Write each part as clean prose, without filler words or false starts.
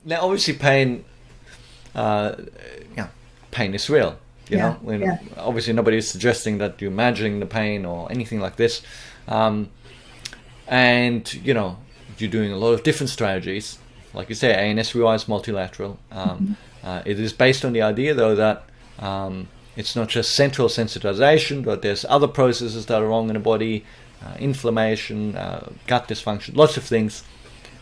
Now, obviously, yeah, pain is real. You know, obviously nobody is suggesting that you're imagining the pain or anything like this. And you know, you're doing a lot of different strategies. Like you say, ANSWI is multilateral. It is based on the idea, though, that it's not just central sensitization, but there's other processes that are wrong in the body, inflammation, gut dysfunction, lots of things.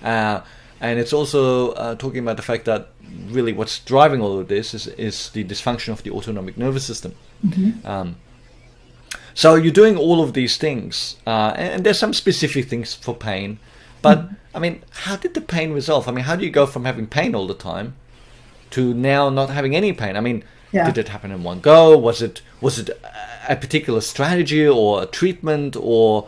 And it's also talking about the fact that really what's driving all of this is the dysfunction of the autonomic nervous system. So you're doing all of these things, and there's some specific things for pain. But, I mean, how did the pain resolve? I mean, how do you go from having pain all the time to now not having any pain? I mean, did it happen in one go? Was it a particular strategy or a treatment, or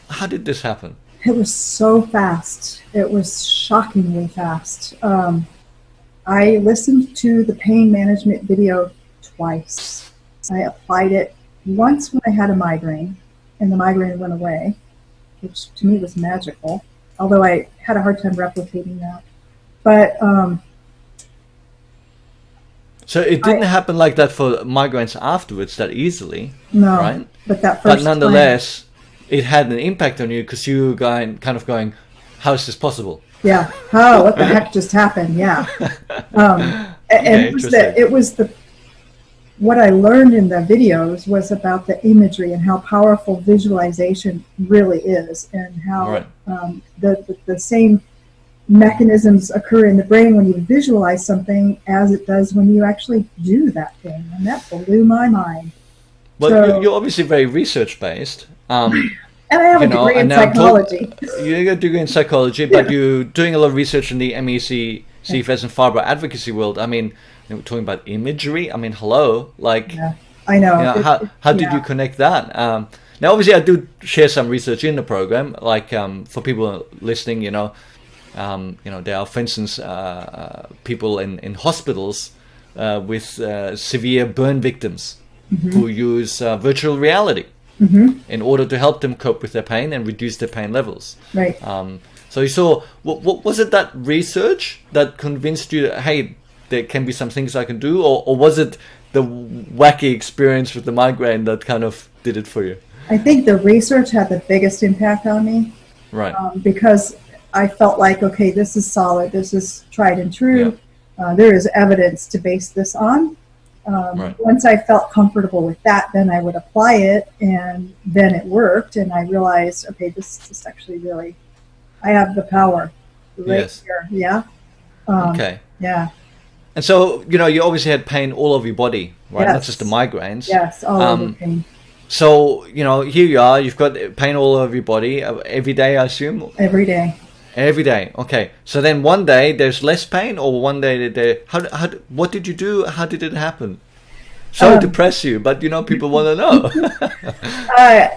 how did this happen? It was so fast. It was shockingly fast. I listened to the pain management video twice. I applied it once when I had a migraine, and the migraine went away, which to me was magical, although I had a hard time replicating that. But so it didn't happen like that for migraines afterwards that easily, no, right? But that first but nonetheless, it had an impact on you because you were kind of going, how is this possible? Yeah. Oh, what the heck just happened? Yeah. And it was what I learned in the videos was about the imagery and how powerful visualization really is, and how the same mechanisms occur in the brain when you visualize something as it does when you actually do that thing. And that blew my mind. Well, so, you're obviously very research-based. And I have a degree in psychology. You have a degree in psychology, but you're doing a lot of research in the MEC, CFS, and fibro advocacy world. I mean, we're talking about imagery. I mean, hello, like, I know. You know how did you connect that? Now, obviously, I do share some research in the program. Like for people listening, you know, there are, for instance, people in hospitals with severe burn victims who use virtual reality in order to help them cope with their pain and reduce their pain levels. Right. So you saw, what was it, that research that convinced you that, hey, there can be some things I can do, or was it the wacky experience with the migraine that kind of did it for you? I think the research had the biggest impact on me. Right. Because I felt like, okay, this is solid, this is tried and true. There is evidence to base this on. Once I felt comfortable with that, then I would apply it, and then it worked, and I realized, okay, this is actually really, I have the power right here. Yeah. Okay. Yeah. And so, you know, you obviously had pain all over your body, right? Yes. Not just the migraines. Yes, all over pain. So, you know, here you are, you've got pain all over your body every day, I assume? Every day. Every day. Okay. So then one day there's less pain, or one day what did you do? How did it happen? Sorry to press you, but you know, people want to know.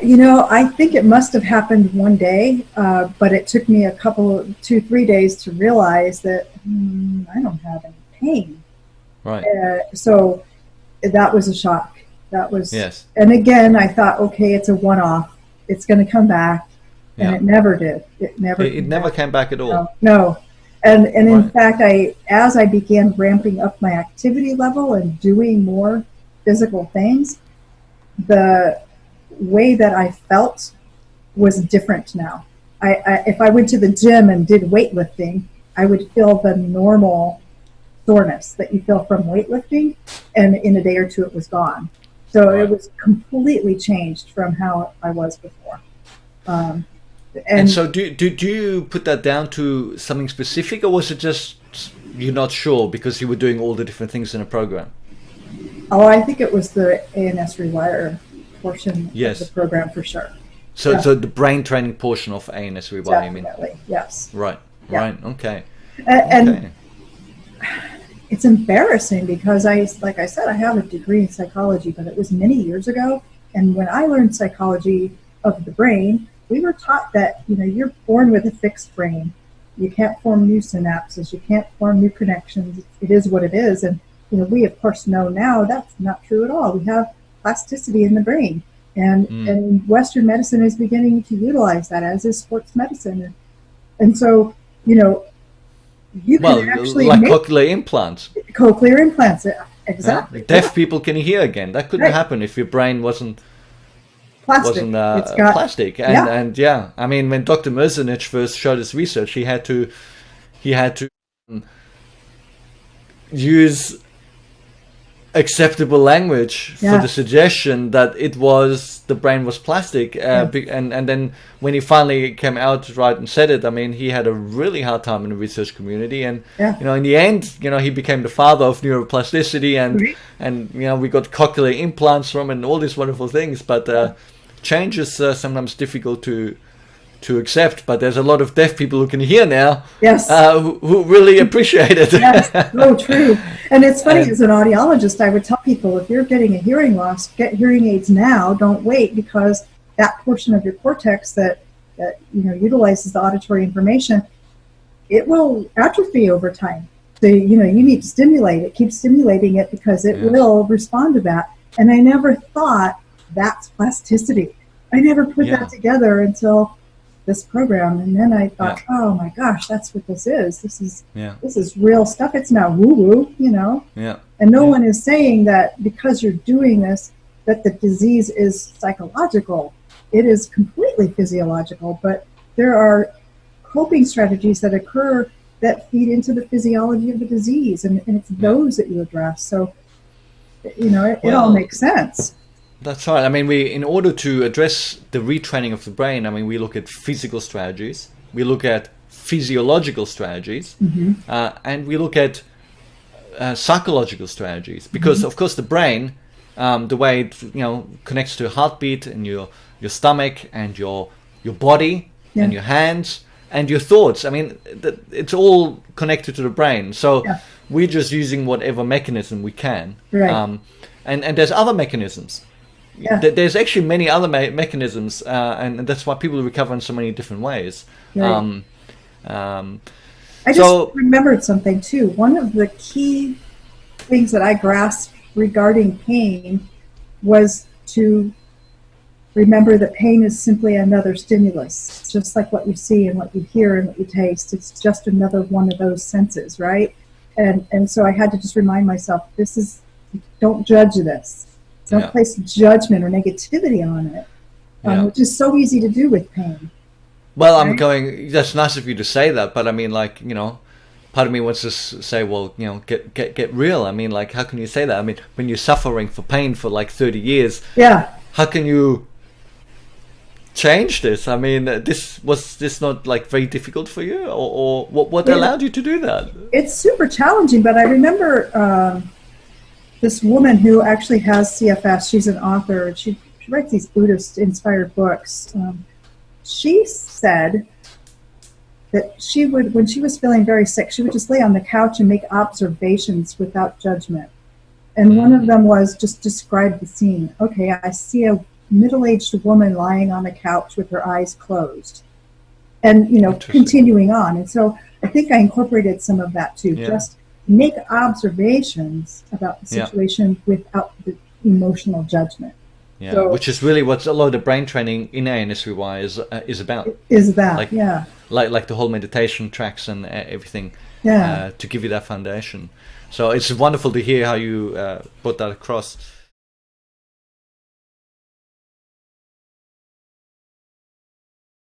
You know, I think it must have happened one day, but it took me 2-3 days to realize that I don't have any pain. Right. So that was a shock. That was, yes. And again, I thought, okay, it's a one-off. It's going to come back. And it never did. It never came back at all. No. And in fact, as I began ramping up my activity level and doing more physical things, the way that I felt was different now. If I went to the gym and did weightlifting, I would feel the normal soreness that you feel from weightlifting, and in a day or two it was gone. So it was completely changed from how I was before. And so do you put that down to something specific, or was it just you're not sure because you were doing all the different things in a program? Oh, I think it was the ANS Rewire portion of the program for sure. So the brain training portion of ANS Rewire, you mean? Definitely, yes. Right, okay. And it's embarrassing because like I said, I have a degree in psychology, but it was many years ago. And when I learned psychology of the brain, we were taught that, you know, you're born with a fixed brain. You can't form new synapses. You can't form new connections. It is what it is. And, you know, we of course know now that's not true at all. We have plasticity in the brain. And Western medicine is beginning to utilize that, as is sports medicine. And so, you know, you Well, can actually like make cochlear implants. cochlear implants. Exactly. Deaf people can hear again. That couldn't Right. happen if your brain wasn't Plastic. It's got plastic. yeah. And yeah, I mean, when Dr. Merzenich first showed his research, he had to use acceptable language for the suggestion that the brain was plastic, and then when he finally came out right and said it, I mean, he had a really hard time in the research community, and in the end, he became the father of neuroplasticity, and we got cochlear implants from and all these wonderful things, but change is sometimes difficult to accept, but there's a lot of deaf people who can hear now, who really appreciate it. Yes, so true. And it's funny, as an audiologist, I would tell people, if you're getting a hearing loss, get hearing aids now, don't wait, because that portion of your cortex that utilizes the auditory information, it will atrophy over time. So you need to stimulate it, keep stimulating it, because it will respond to that. And I never thought that's plasticity. I never put that together until this program, and then I thought, oh my gosh, that's what this is. This is real stuff. It's not woo-woo, and no one is saying that because you're doing this that the disease is psychological. It is completely physiological, but there are coping strategies that occur that feed into the physiology of the disease, and it's those that you address. So it all makes sense. That's right. I mean, in order to address the retraining of the brain, I mean, we look at physical strategies, we look at physiological strategies, and we look at psychological strategies. Because, of course, the brain, the way it connects to your heartbeat and your stomach and your body and your hands and your thoughts. I mean, it's all connected to the brain. So we're just using whatever mechanism we can. Right. And there's other mechanisms. Yeah. There's actually many other mechanisms, and that's why people recover in so many different ways. Right. I just remembered something too. One of the key things that I grasped regarding pain was to remember that pain is simply another stimulus. It's just like what you see and what you hear and what you taste. It's just another one of those senses, right? And so I had to just remind myself, don't judge this. Don't place judgment or negativity on it, which is so easy to do with pain. Well, right? That's nice of you to say that, but I mean, like, part of me wants to say, well, get real. I mean, like, how can you say that? I mean, when you're suffering for pain for like 30 years, how can you change this? I mean, was this not like very difficult for you, or what allowed you to do that? It's super challenging, but I remember this woman who actually has CFS. She's an author. She writes these Buddhist-inspired books. She said that she would, when she was feeling very sick, she would just lay on the couch and make observations without judgment. And one of them was just describe the scene. Okay, I see a middle-aged woman lying on the couch with her eyes closed, and continuing on. And so I think I incorporated some of that too. Just make observations about the situation without the emotional judgment. Yeah, so, which is really what a lot of the brain training in ANSWY is about. Like the whole meditation tracks and everything. To give you that foundation. So it's wonderful to hear how you brought that across.